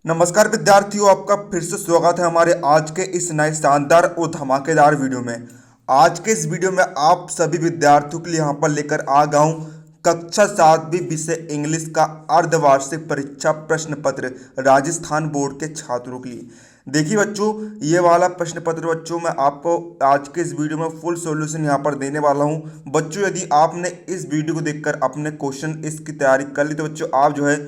नमस्कार विद्यार्थियों, आपका फिर से स्वागत है हमारे आज के इस नए शानदार और धमाकेदार वीडियो में। आज के इस वीडियो में आप सभी विद्यार्थियों के लिए यहाँ पर लेकर आ गया हूँ कक्षा 7वीं विषय इंग्लिश का अर्धवार्षिक परीक्षा प्रश्न पत्र राजस्थान बोर्ड के छात्रों के लिए। देखिए बच्चों, ये वाला प्रश्न पत्र बच्चों मैं आपको आज के इस वीडियो में फुल सॉल्यूशन यहाँ पर देने वाला हूँ। बच्चों, यदि आपने इस वीडियो को देखकर अपने क्वेश्चन इसकी तैयारी कर ली तो बच्चों आप जो है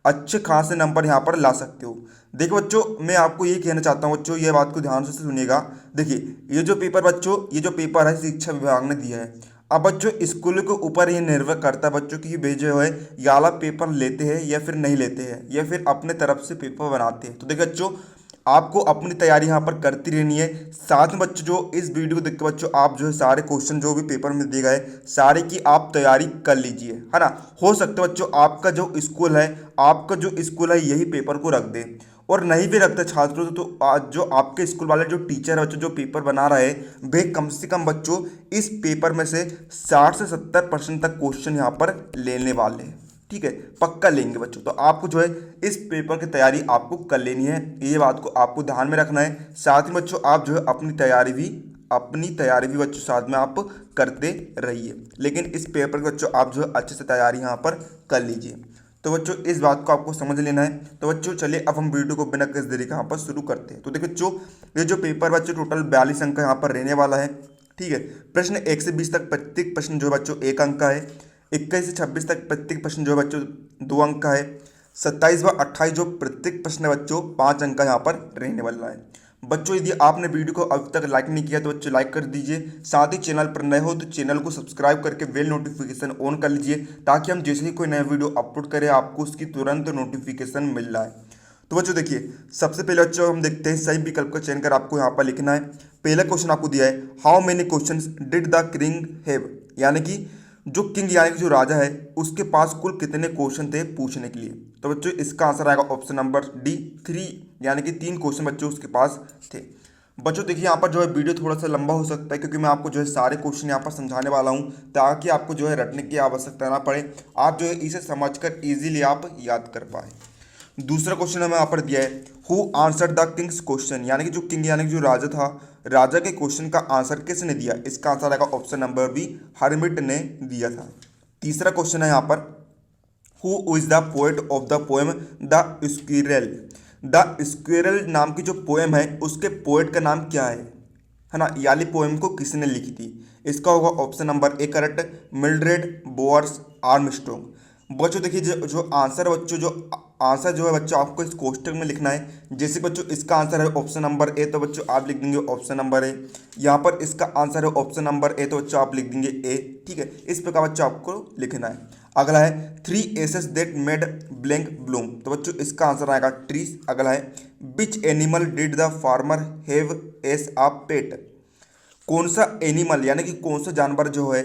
अच्छे खासे नंबर यहाँ पर ला सकते हो। देखो बच्चों, मैं आपको ये कहना चाहता हूँ बच्चों, ये बात को ध्यान से सुनिएगा। देखिए, ये जो पेपर बच्चों, ये जो पेपर है शिक्षा विभाग ने दिया है। अब बच्चों स्कूल के ऊपर ये निर्भर करता है बच्चों कि वे जो है ये वाला पेपर लेते हैं या फिर नहीं लेते हैं या फिर अपने तरफ से पेपर बनाते हैं। तो देखिए बच्चों, आपको अपनी तैयारी यहाँ पर करती रहनी है। साथ में बच्चों जो इस वीडियो को देख के बच्चों आप जो है सारे क्वेश्चन जो भी पेपर में दिए गए सारे की आप तैयारी कर लीजिए, है ना। हो सकता है बच्चों आपका जो स्कूल है यही पेपर को रख दे, और नहीं भी रखते छात्रों तो आज जो आपके स्कूल वाले जो टीचर है बच्चों जो पेपर बना रहे हैं वे कम से कम बच्चों इस पेपर में से 60 से 70% तक क्वेश्चन यहाँ पर लेने वाले हैं। ठीक है, पक्का लेंगे बच्चों। तो आपको जो है इस पेपर की तैयारी आपको कर लेनी है, ये बात को आपको ध्यान में रखना है। साथ ही बच्चों आप जो है अपनी तैयारी भी बच्चों साथ में आप करते रहिए, लेकिन इस पेपर के बच्चों आप जो है अच्छे से तैयारी यहाँ पर कर लीजिए। तो बच्चों इस बात को आपको समझ लेना है। तो बच्चों चलिए अब हम वीडियो को बिना किसी देरी के यहाँ पर शुरू करते हैं। तो देखिए बच्चों, ये जो पेपर बच्चों टोटल 42 अंक का यहाँ पर रहने वाला है। ठीक है, प्रश्न 1 से 20 तक प्रत्येक प्रश्न जो है बच्चों 1 अंक का है। 21 से 26 तक प्रत्येक प्रश्न जो है बच्चों 2 अंक का है। 27 व 28 जो प्रत्येक प्रश्न है बच्चों 5 अंक का यहाँ पर रहने वाला है। बच्चों यदि आपने वीडियो को अब तक लाइक नहीं किया तो बच्चों लाइक कर दीजिए। साथ ही चैनल पर नए हो तो चैनल को सब्सक्राइब करके बेल नोटिफिकेशन ऑन कर लीजिए, ताकि हम जैसे ही कोई नया वीडियो अपलोड करें आपको उसकी तुरंत नोटिफिकेशन मिल जाए। तो बच्चों देखिए, सबसे पहले बच्चों हम देखते हैं सही विकल्प का चयन कर आपको यहाँ पर लिखना है। पहला क्वेश्चन आपको दिया है, how many question did the king have, यानी कि जो किंग यानी कि जो राजा है उसके पास कुल कितने क्वेश्चन थे पूछने के लिए। तो बच्चों इसका आंसर आएगा ऑप्शन नंबर डी 3, यानी कि 3 क्वेश्चन बच्चों उसके पास थे। बच्चों देखिए यहाँ पर जो है वीडियो थोड़ा सा लंबा हो सकता है, क्योंकि मैं आपको जो है सारे क्वेश्चन यहाँ पर समझाने वाला हूँ, ताकि आपको जो है रटने की आवश्यकता ना पड़े, आप जो है इसे समझकर इजीली आप याद कर पाए। दूसरा क्वेश्चन हमें यहाँ पर दिया है, who answer the Kings question, यानी कि जो किंग यानी कि जो राजा था, राजा के क्वेश्चन का आंसर किसने दिया। इसका आंसर आएगा ऑप्शन नंबर बी, हर्मिट ने दिया था। तीसरा क्वेश्चन है यहाँ पर, who is the poet of the poem the squirrel. The squirrel नाम की जो पोएम है उसके पोएट का नाम क्या है ना, याली पोएम को किसने लिखी थी। इसका होगा option number A correct, Mildred bores Armstrong. बच्चों देखिए जो आंसर जो है बच्चों आपको इस कोष्टक में लिखना है। जैसे बच्चों इसका आंसर है ऑप्शन नंबर ए, तो बच्चों आप लिख देंगे ऑप्शन नंबर ए। यहाँ पर इसका आंसर है ऑप्शन नंबर ए, तो बच्चों आप लिख देंगे ए। ठीक है, इस प्रकार बच्चों आपको लिखना है। अगला है 3 aces that made blank bloom, तो बच्चों इसका आंसर आएगा ट्रीज। अगला है which animal did the farmer have as a pet. कौन सा एनिमल यानी कि कौन सा जानवर जो है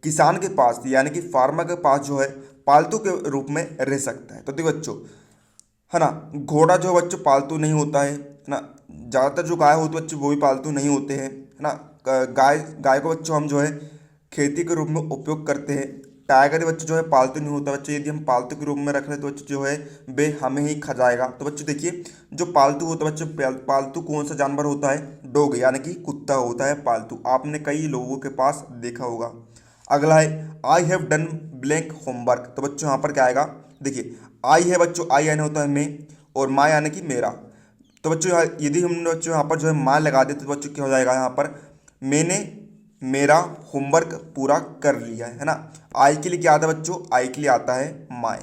किसान के पास यानी कि फार्मर के पास जो है पालतू के रूप में रह सकता है। तो देखो बच्चों, है ना, घोड़ा जो बच्चों पालतू नहीं होता है ना। ज़्यादातर जो गाय होती है बच्चों वो भी पालतू नहीं होते हैं, है ना। गाय को बच्चों हम जो है खेती के रूप में उपयोग करते हैं। टाइगर बच्चों जो है पालतू नहीं होता बच्चों, यदि हम पालतू के रूप में रख रहे तो बच्चों जो है वे हमें ही खा जाएगा। तो बच्चों देखिए, जो पालतू होता है बच्चों, पालतू कौन सा जानवर होता है, डॉग यानी कि कुत्ता होता है पालतू। आपने कई लोगों के पास देखा होगा। अगला है I have done blank homework, तो बच्चों यहाँ पर क्या आएगा, देखिए आई है बच्चों, आई यानी होता है मैं, और माँ यानी कि मेरा। तो बच्चों यदि हम बच्चों यहाँ पर जो है माँ लगा देते तो बच्चों क्या हो जाएगा, यहाँ पर मैंने मेरा होमवर्क पूरा कर लिया है ना। आई के लिए क्या आता है बच्चों, आई के लिए आता है माए।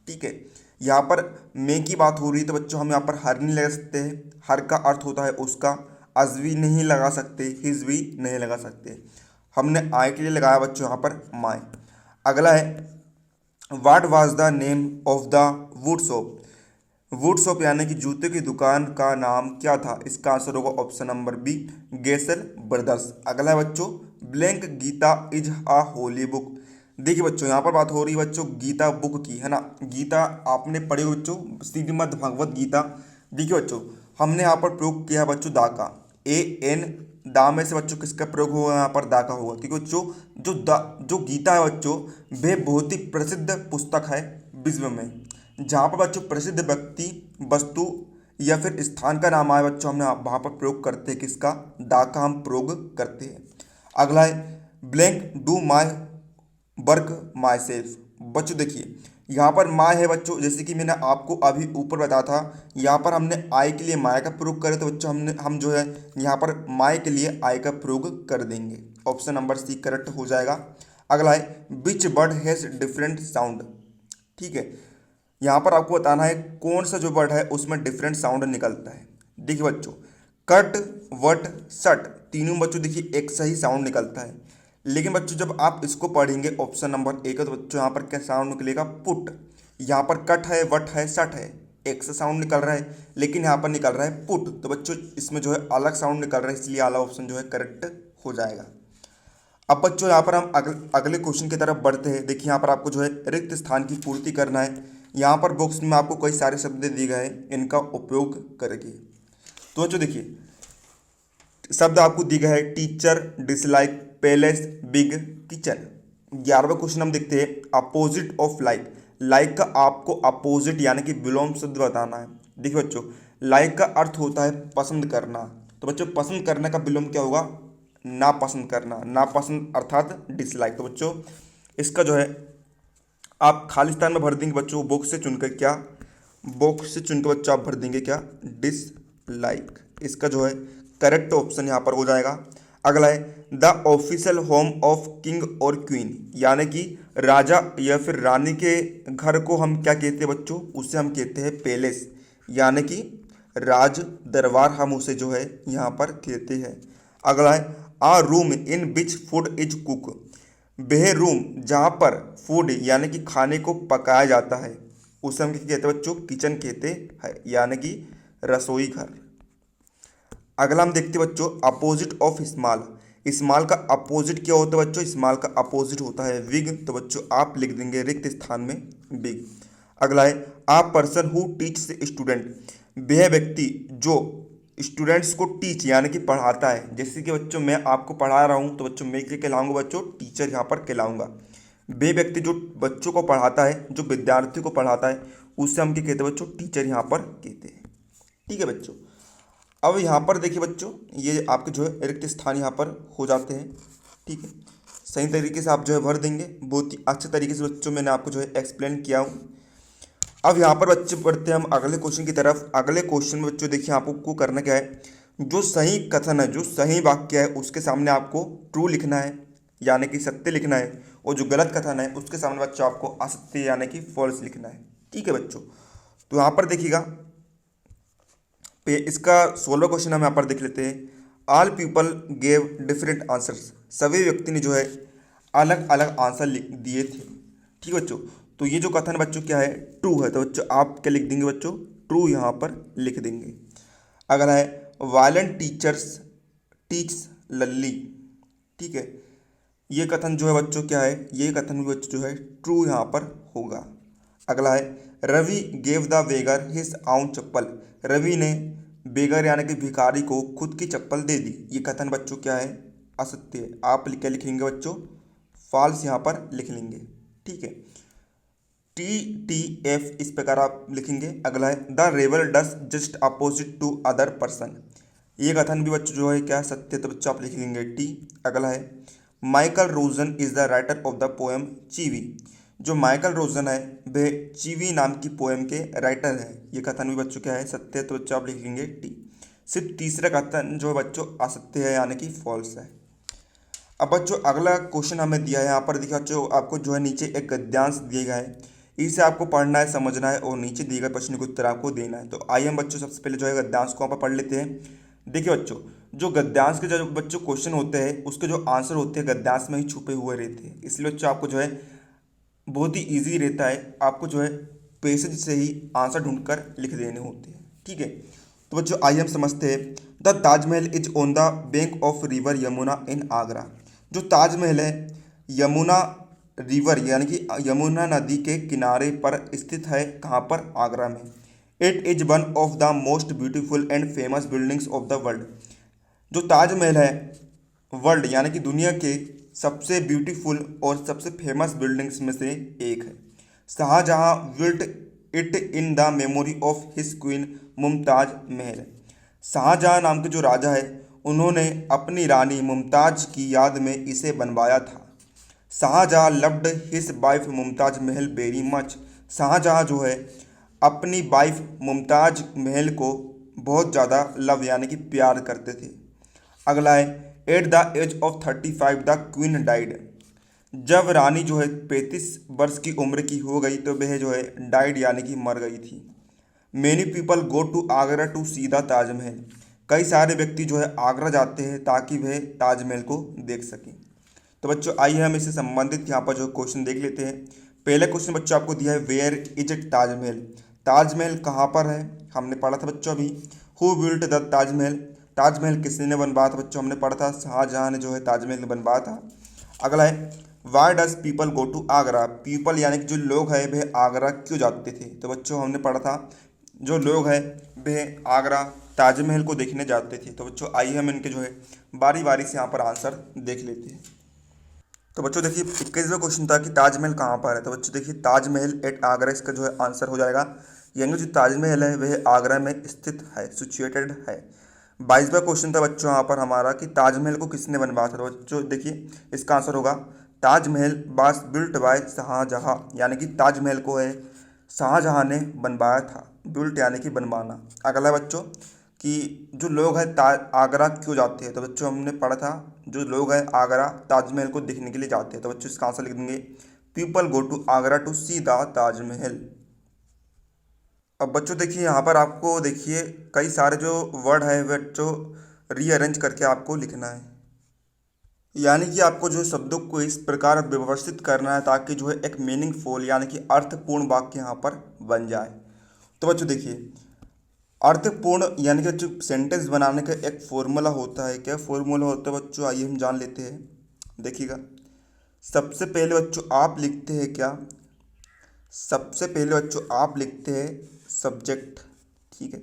ठीक है, यहाँ पर मैं की बात हो रही है तो बच्चों हम यहाँ पर हर नहीं लगा सकते हैं, हर का अर्थ होता है उसका। अज भी नहीं लगा सकते, हिज भी नहीं लगा सकते, हमने आई के लिए लगाया बच्चों यहाँ पर माए। अगला है what was the name of the wood shop. Would shop यानी कि जूते की दुकान का नाम क्या था। इसका आंसर होगा ऑप्शन नंबर बी, गेसल ब्रदर्स। अगला है बच्चों blank Gita is a holy book. देखिए बच्चों यहाँ पर बात हो रही है बच्चों गीता बुक की, है ना। गीता आपने पढ़ी हो बच्चों, श्रीमद् भगवत गीता। देखिए बच्चों हमने यहाँ पर प्रयोग किया है बच्चों दा का, ए एन दा में से बच्चों किसका प्रयोग होगा, यहाँ पर दा का होगा, क्योंकि बच्चों जो गीता है बच्चों वह बहुत ही प्रसिद्ध पुस्तक है विश्व में, जहाँ पर बच्चों प्रसिद्ध व्यक्ति, वस्तु या फिर स्थान का नाम आए बच्चों, हमने वहाँ पर प्रयोग करते हैं किसका, दा का हम प्रयोग करते हैं। अगला है blank do my work my self. बच्चों देखिए यहाँ पर माँ है बच्चों, जैसे कि मैंने आपको अभी ऊपर बताया था, यहाँ पर हमने आई के लिए माय का प्रयोग करे, तो बच्चों हम जो है यहाँ पर माय के लिए आई का प्रयोग कर देंगे। ऑप्शन नंबर सी करेक्ट हो जाएगा। अगला है which word has different sound. ठीक है, यहाँ पर आपको बताना है कौन सा जो वर्ड है उसमें डिफरेंट साउंड निकलता है। देखिए बच्चों कट, वट, सट, तीनों बच्चों देखिए एक सही साउंड निकलता है, लेकिन बच्चों जब आप इसको पढ़ेंगे ऑप्शन नंबर एक है, तो बच्चों यहाँ पर क्या साउंड निकलेगा, पुट। यहाँ पर कट है, वट है, सट है, एक से साउंड निकल रहा है, लेकिन यहाँ पर निकल रहा है पुट, तो बच्चों इसमें जो है अलग साउंड निकल रहा है, इसलिए वाला ऑप्शन जो है करेक्ट हो जाएगा। अब बच्चों यहाँ पर हम अगले क्वेश्चन की तरफ बढ़ते हैं। देखिए यहाँ पर आपको जो है रिक्त स्थान की पूर्ति करना है। यहाँ पर बॉक्स में आपको कई सारे शब्द दिए गए हैं, इनका उपयोग करके। तो बच्चों देखिए शब्द आपको दिए गए हैं teacher, dislike, palace, big, kitchen. 11वां क्वेश्चन हम देखते हैं अपोजिट ऑफ लाइक। लाइक का आपको अपोजिट यानी कि विलोम शब्द बताना है। देखिए बच्चों लाइक का अर्थ होता है पसंद करना, तो बच्चों पसंद करने का विलोम क्या होगा, नापसंद करना। नापसंद अर्थात डिसलाइक। तो बच्चों इसका जो है आप खालिस्तान में भर देंगे बच्चों, बॉक्स से चुनकर क्या, बॉक्स से चुनकर बच्चों आप भर देंगे क्या, डिसलाइक। इसका जो है करेक्ट ऑप्शन यहाँ पर हो जाएगा। अगला है the official home of king और क्वीन, यानी कि राजा या फिर रानी के घर को हम क्या कहते हैं बच्चों, उसे हम कहते हैं पैलेस, यानी कि राज दरबार हम उसे जो है यहाँ पर कहते हैं। अगला है a room in which food is cook. वह रूम जहाँ पर फूड यानी कि खाने को पकाया जाता है उसे हम क्या कहते हैं बच्चों, किचन कहते हैं, यानी कि रसोई घर। अगला हम देखते हैं बच्चों अपोजिट ऑफ स्मॉल। स्मॉल का अपोजिट क्या होता है बच्चों, स्मॉल का अपोजिट होता है बिग, तो बच्चों आप लिख देंगे रिक्त स्थान में बिग। अगला है आ पर्सन हु टीच स्टूडेंट। वह व्यक्ति जो स्टूडेंट्स को टीच यानी कि पढ़ाता है, जैसे कि बच्चों मैं आपको पढ़ा रहा हूँ तो बच्चों मैं क्या कहलाऊंगा बच्चों, टीचर यहाँ पर कहलाऊंगा। वह व्यक्ति जो बच्चों को पढ़ाता है, जो विद्यार्थी को पढ़ाता है, उससे हम क्या कहते हैं बच्चों, टीचर यहाँ पर कहते हैं। ठीक है बच्चों, अब यहाँ पर देखिए बच्चों ये आपके जो है रिक्त स्थान यहाँ पर हो जाते हैं। ठीक है, सही तरीके से आप जो है भर देंगे, बहुत ही अच्छे तरीके से बच्चों मैंने आपको जो है एक्सप्लेन किया हूँ। अब यहाँ पर बच्चे बढ़ते हैं हम अगले क्वेश्चन की तरफ। अगले क्वेश्चन में बच्चों देखिए आपको करना क्या है, जो सही कथन है, जो सही वाक्य है उसके सामने आपको ट्रू लिखना है यानी कि सत्य लिखना है, और जो गलत कथन है उसके सामने बच्चों आपको असत्य यानी कि फॉल्स लिखना है। ठीक है बच्चों, तो यहाँ पर देखिएगा इसका 16वां क्वेश्चन हम यहाँ पर देख लेते हैं। All people gave different answers. सभी व्यक्ति ने जो है अलग अलग आंसर लिख दिए थे। ठीक है बच्चों, तो ये जो कथन बच्चों क्या है, ट्रू है, तो बच्चों आप क्या लिख देंगे बच्चों, ट्रू यहाँ पर लिख देंगे। अगला है वायलेंट टीचर्स टीच लल्ली। ठीक है, ये कथन जो है बच्चों क्या है, ये कथन भी बच्चों जो है ट्रू यहाँ पर होगा। अगला है Ravi gave the beggar his own chappal. Ravi ने बेगर यानी कि भिखारी को खुद की चप्पल दे दी। ये कथन बच्चों क्या है, असत्य है। आप क्या लिखेंगे बच्चों, फॉल्स यहाँ पर लिख लेंगे। ठीक है, TTF इस प्रकार आप लिखेंगे। अगला है the rival does just opposite to other person. ये कथन भी बच्चों जो है क्या सत्य, तो बच्चों आप लिख लेंगे टी। अगला है Michael Rosen is the writer of the poem chivvy. जो माइकल रोजन है वह चीवी नाम की पोएम के राइटर है। ये कथन भी बच्चों क्या है, सत्य, तो बच्चों आप लिखेंगे टी। सिर्फ तीसरा कथन जो है बच्चों असत्य है यानी कि फॉल्स है। अब बच्चों अगला क्वेश्चन हमें दिया है यहाँ पर, देखिए बच्चों आपको जो है नीचे एक गद्यांश दिया गया है, इसे आपको पढ़ना है, समझना है और नीचे दिए गए प्रश्न के उत्तर आपको देना है। तो आइए हम बच्चों सबसे पहले जो है गद्यांश को यहाँ पर पढ़ लेते हैं। देखिए बच्चों जो गद्यांश के जो बच्चों क्वेश्चन होते हैं उसके जो आंसर होते हैं गद्यांश में ही छुपे हुए रहते हैं, इसलिए बच्चों आपको जो है बहुत ही ईजी रहता है, आपको जो है पैसेज से ही आंसर ढूंढकर लिख देने होते हैं। ठीक है, तो बच्चों आइए हम समझते हैं। The Taj Mahal is on the bank of river Yamuna in Agra. जो ताजमहल है यमुना रिवर यानी कि यमुना नदी के किनारे पर स्थित है, कहाँ पर, आगरा में। It is one of the most beautiful and famous buildings of the world. जो ताजमहल है वर्ल्ड यानी कि दुनिया के सबसे ब्यूटीफुल और सबसे फेमस बिल्डिंग्स में से एक है। Shah Jahan built it in the memory of his queen Mumtaz Mahal. Shah Jahan नाम के जो राजा है उन्होंने अपनी रानी मुमताज की याद में इसे बनवाया था। Shah Jahan loved his wife Mumtaz Mahal very much. Shahjahan जो है अपनी वाइफ मुमताज महल को बहुत ज़्यादा लव यानी कि प्यार करते थे। अगला है at the age of 35 the queen died. जब रानी जो है 35 वर्ष की उम्र की हो गई तो वह जो है डाइड यानी कि मर गई थी। Many people go to Agra to see the Taj Mahal. कई सारे व्यक्ति जो है आगरा जाते हैं ताकि वह ताजमहल को देख सकें। तो बच्चों आइए हम इससे संबंधित यहाँ पर जो क्वेश्चन देख लेते हैं। पहले क्वेश्चन बच्चों आपको दिया है where is it Taj Mahal. Taj Mahal कहाँ पर है, हमने पढ़ा था बच्चों अभी। Who built the Taj Mahal, Taj Mahal किसने बनवाया था बच्चों, हमने पढ़ा था शाहजहां ने जो है ताजमहल बनवाया था। अगला है why does people go to Agra. People यानी कि जो लोग हैं वह आगरा क्यों जाते थे, तो बच्चों हमने पढ़ा था जो लोग हैं वह आगरा ताजमहल को देखने जाते थे। तो बच्चों आइए हम इनके जो है बारी बारी से यहाँ पर आंसर देख लेते हैं। तो बच्चों देखिए 21वां क्वेश्चन था कि ताजमहल कहाँ पर है। तो बच्चों देखिए ताजमहल एट आगरा इसका जो है आंसर हो जाएगा। यानी जो ताजमहल है वह आगरा में स्थित है, सिचुएटेड है। 22वां क्वेश्चन था बच्चों यहाँ पर हमारा कि ताजमहल को किसने बनवाया था। तो बच्चों देखिए इसका आंसर होगा Taj Mahal was built by Shah Jahan. यानी कि ताजमहल को है शाहजहां ने बनवाया था। बिल्ट यानी कि बनवाना। अगला बच्चों कि जो लोग हैं आगरा क्यों जाते हैं। तो बच्चों हमने पढ़ा था जो लोग हैं आगरा ताजमहल को देखने के लिए जाते हैं। तो बच्चों इसका आंसर लिख देंगे people go to Agra to see the Taj Mahal. अब बच्चों देखिए यहाँ पर आपको देखिए कई सारे जो वर्ड है बच्चों रीअरेंज करके आपको लिखना है। यानी कि आपको जो शब्दों को इस प्रकार व्यवस्थित करना है ताकि जो है एक मीनिंगफुल यानी कि अर्थपूर्ण वाक्य यहाँ पर बन जाए। तो बच्चों देखिए अर्थपूर्ण यानी कि जो सेंटेंस बनाने का एक फॉर्मूला होता है। क्या फॉर्मूला होता है बच्चों, आइए हम जान लेते हैं। देखिएगा सबसे पहले बच्चों आप लिखते हैं क्या, सबसे पहले बच्चों आप लिखते हैं सब्जेक्ट। ठीक है,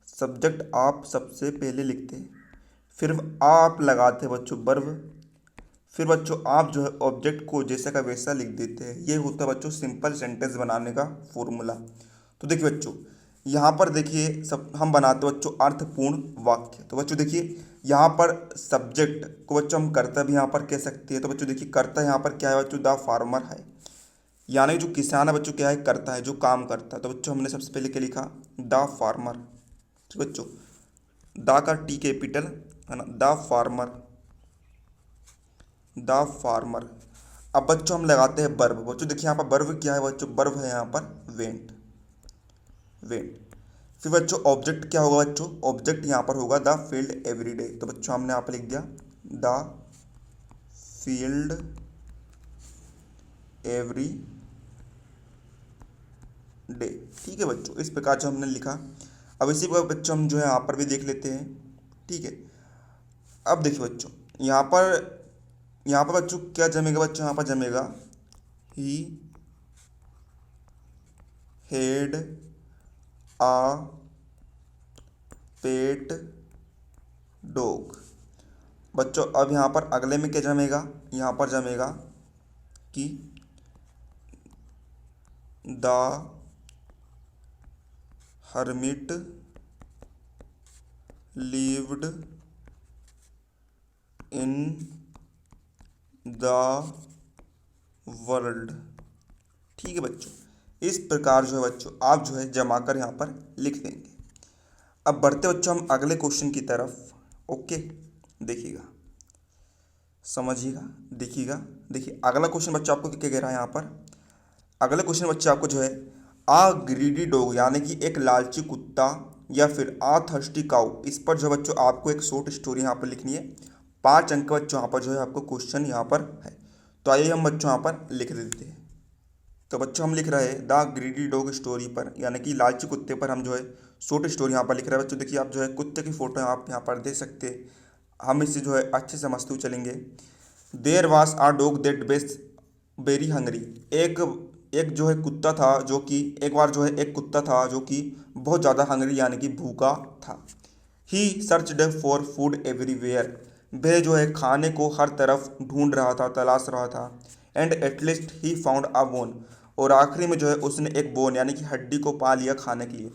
सब्जेक्ट आप सबसे पहले लिखते हैं, फिर आप लगाते हैं बच्चों वर्ब, फिर बच्चों आप जो है ऑब्जेक्ट को जैसा का वैसा लिख देते हैं। ये होता है बच्चों सिंपल सेंटेंस बनाने का फॉर्मूला। तो देखिए बच्चों यहाँ पर देखिए सब हम बनाते हैं बच्चों अर्थपूर्ण वाक्य। तो बच्चों देखिए यहाँ पर सब्जेक्ट को बच्चों हम कर्ता भी यहाँ पर कह सकते हैं। तो बच्चों देखिए कर्ता यहाँ पर क्या है बच्चों, द फार्मर है। यानी जो किसान है बच्चों क्या है, करता है, जो काम करता है। तो बच्चों हमने सबसे पहले क्या लिखा, द फार्मर। तो बच्चों द का टी कैपिटल है ना, द फार्मर, द फार्मर। अब बच्चों हम लगाते हैं वर्ब। बच्चों देखिए यहाँ पर वर्ब क्या है बच्चों, वर्ब है यहाँ पर वेंट, वेंट। फिर बच्चों ऑब्जेक्ट क्या होगा बच्चों, ऑब्जेक्ट यहाँ पर होगा द फील्ड एवरी डे। तो बच्चों हमने यहाँ पर लिख दिया द फील्ड एवरी डे। ठीक है बच्चों, इस प्रकार जो हमने लिखा। अब इसी प्रकार बच्चों हम जो है यहाँ पर भी देख लेते हैं। ठीक है, अब देखिए बच्चों यहाँ पर बच्चों क्या जमेगा बच्चों, यहाँ पर जमेगा ही हेड आ पेट डॉग। बच्चों अब यहाँ पर अगले में क्या जमेगा, यहाँ पर जमेगा कि the hermit lived in the world. ठीक है बच्चों, इस प्रकार जो है बच्चों आप जो है जमा कर यहाँ पर लिख देंगे। अब बढ़ते बच्चों हम अगले क्वेश्चन की तरफ। ओके देखिएगा, समझिएगा, देखिएगा। देखिए अगला क्वेश्चन बच्चों आपको क्या कह रहा है यहाँ पर। अगला क्वेश्चन बच्चों आपको जो है आ ग्रीडी डॉग यानी कि एक लालची कुत्ता या फिर आ थर्स्टी काउ, इस पर जो बच्चों आपको एक शॉर्ट स्टोरी यहाँ पर लिखनी है। 5 अंक बच्चों यहाँ पर जो है आपको क्वेश्चन यहाँ पर है। तो आइए हम बच्चों यहाँ पर लिख देते हैं। तो बच्चों हम लिख रहे हैं द ग्रीडी डॉग स्टोरी पर, यानी कि लालची कुत्ते पर हम जो है शॉर्ट स्टोरी यहाँ पर लिख रहे हैं। बच्चों देखिए आप जो है कुत्ते की फ़ोटो आप यहाँ पर दे सकते हैं, हम इससे जो है अच्छे से समझते हुए चलेंगे। There was a dog that was very hungry. एक जो है कुत्ता था जो कि एक बार जो है एक कुत्ता था जो कि बहुत ज़्यादा हंगरी यानी कि भूखा था। ही सर्चड फॉर फूड एवरीवेयर। वह जो है खाने को हर तरफ ढूंढ रहा था, तलाश रहा था। And at least he found a bone. और आखिरी में जो है उसने एक बोन यानी कि हड्डी को पा लिया खाने के लिए।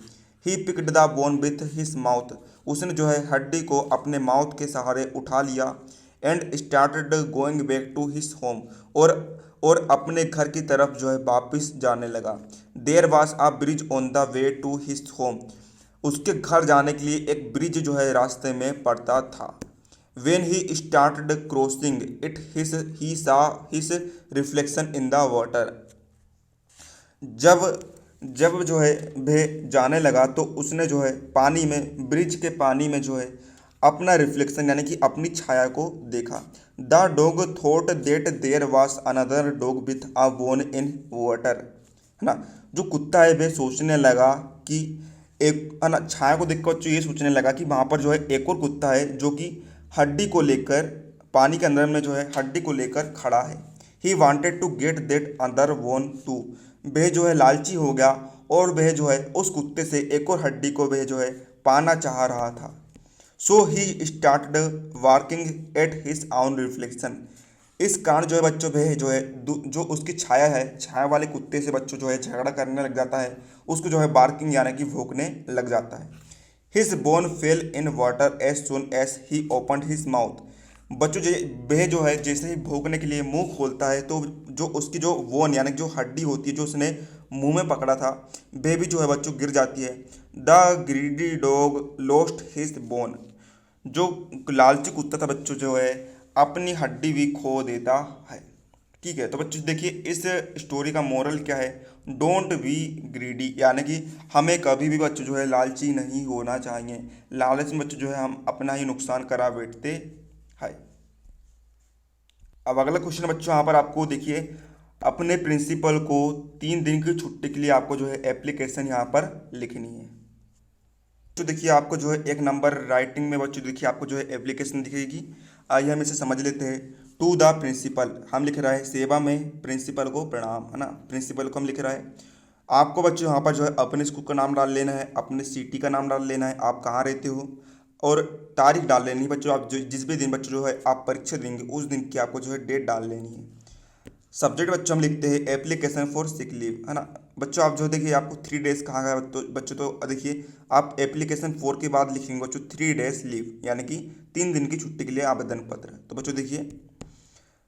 He picked the bone with his mouth, उसने जो है हड्डी को अपने माउथ के सहारे उठा लिया। And started going back to his home, और अपने घर की तरफ जो है वापस जाने लगा। There was a bridge on the way to his home, उसके घर जाने के लिए एक ब्रिज जो है रास्ते में पड़ता था। When he started crossing it, he saw his reflection in the water. जब जब जो है वह जाने लगा तो उसने जो है पानी में, ब्रिज के पानी में जो है अपना रिफ्लेक्शन यानी कि अपनी छाया को देखा। The dog thought that there was another dog with a bone in water, है ना। जो कुत्ता है वह सोचने लगा कि एक, है ना, छाया को देखकर बच्चों ये सोचने लगा कि वहाँ पर जो है एक और कुत्ता है जो कि हड्डी को लेकर पानी के अंदर में जो है हड्डी को लेकर खड़ा है। He wanted to get that other bone too, वह जो है लालची हो गया और वह जो है उस कुत्ते से एक और हड्डी को वह जो है पाना चाह रहा था। So he started working at his own reflection, इस कारण जो है बच्चों वह जो है जो उसकी छाया है, छाया वाले कुत्ते से बच्चों जो है झगड़ा करने लग जाता है, उसको जो है बार्किंग यानी कि भौंकने लग जाता है। His bone fell in water as soon as he opened his mouth, बच्चों वह जो है जैसे ही भौंकने के लिए मुंह खोलता है तो जो उसकी जो बोन यानी जो हड्डी होती है जो उसने मुंह में पकड़ा था वह भी जो है बच्चों गिर जाती है। The greedy dog lost his bone, जो लालची कुत्ता था बच्चों जो है अपनी हड्डी भी खो देता है। ठीक है, तो बच्चों देखिए इस स्टोरी का मोरल क्या है, डोंट बी ग्रीडी, यानी कि हमें कभी भी बच्चों जो है लालची नहीं होना चाहिए। लालच में बच्चों जो है हम अपना ही नुकसान करा बैठते हैं। अब अगला क्वेश्चन बच्चों यहाँ पर आपको देखिए, अपने प्रिंसिपल को 3 दिन की छुट्टी के लिए आपको जो है एप्लीकेशन यहाँ पर लिखनी है। तो देखिए आपको जो है 1 नंबर राइटिंग में बच्चों देखिए आपको जो है एप्लीकेशन दिखेगी। आइए हम इसे समझ लेते हैं। टू द प्रिंसिपल हम लिख रहा है सेवा में प्रिंसिपल को प्रणाम, है ना, प्रिंसिपल को हम लिख रहा है। आपको बच्चों यहाँ पर जो है अपने स्कूल का नाम डाल लेना है, अपने सिटी का नाम डाल लेना है, आप कहाँ रहते हो, और तारीख डाल लेनी है बच्चों। आप जो जिस भी दिन बच्चों जो है आप परीक्षा देंगे उस दिन की आपको जो है डेट डाल लेनी है। सब्जेक्ट बच्चों हम लिखते हैं एप्लीकेशन फॉर सिक लीव, है ना। बच्चों आप जो देखिए आपको 3 डेज कहा गया तो बच्चों, तो देखिए आप एप्लीकेशन 4 के बाद लिखेंगे बच्चों 3 डेज लीव, यानी कि 3 दिन की छुट्टी के लिए आवेदन पत्र। तो बच्चों देखिए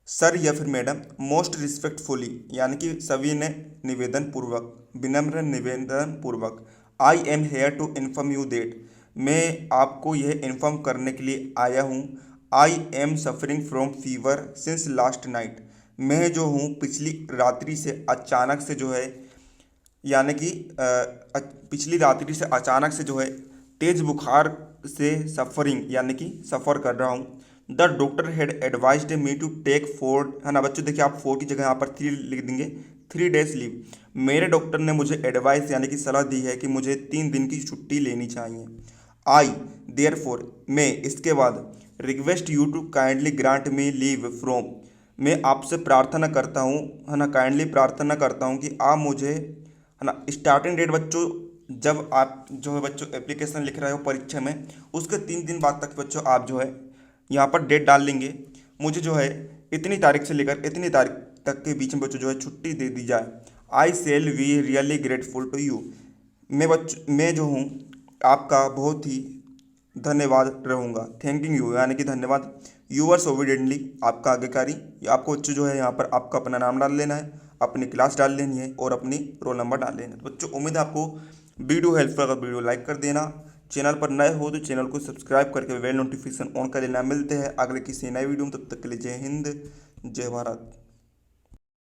सर या फिर मैडम मोस्ट रिस्पेक्टफुली, यानी कि सभी ने निवेदन पूर्वक, विनम्र निवेदन पूर्वक, I am here to inform you that, मैं आपको यह इन्फॉर्म करने के लिए आया हूँ। आई एम सफरिंग फ्रॉम फीवर सिंस लास्ट नाइट, मैं जो हूँ पिछली रात्रि से अचानक से जो है, यानी कि पिछली रात्रि से अचानक से जो है तेज बुखार से सफरिंग यानी कि सफ़र कर रहा हूँ। The doctor had advised me to take 4, है ना बच्चों देखिए आप 4 की जगह यहाँ पर 3 लिख देंगे, 3 डेज लीव। मेरे डॉक्टर ने मुझे एडवाइस यानी कि सलाह दी है कि मुझे 3 दिन की छुट्टी लेनी चाहिए। आई देयरफॉर, मैं इसके बाद, request you to kindly grant me leave from, मैं आपसे प्रार्थना करता हूँ, है ना, काइंडली प्रार्थना करता हूँ कि आप मुझे, है ना, स्टार्टिंग डेट बच्चों जब आप जो है बच्चों एप्लीकेशन लिख रहे हो परीक्षा में उसके 3 दिन बाद तक बच्चों आप जो है यहाँ पर डेट डाल लेंगे। मुझे जो है इतनी तारीख से लेकर इतनी तारीख तक के बीच में बच्चों जो है छुट्टी दे दी जाए। I sell we really grateful to you, मैं जो हूँ आपका बहुत ही धन्यवाद रहूँगा। थैंकिंग यू यानी कि धन्यवाद। यूअर्स ओविडेंटली, आपका आज्ञाकारी। आपको बच्चों जो है यहाँ पर आपका अपना नाम डाल लेना है, अपनी क्लास डाल लेनी है और अपनी रोल नंबर डाल लेना है। तो बच्चों उम्मीद है आपको वीडियो हेल्पफुल, अगर वीडियो लाइक कर देना, चैनल पर नए हो तो चैनल को सब्सक्राइब करके बेल नोटिफिकेशन ऑन कर लेना। मिलते हैं अगले किसी नए वीडियो में, तब तक के लिए जय हिंद जय भारत।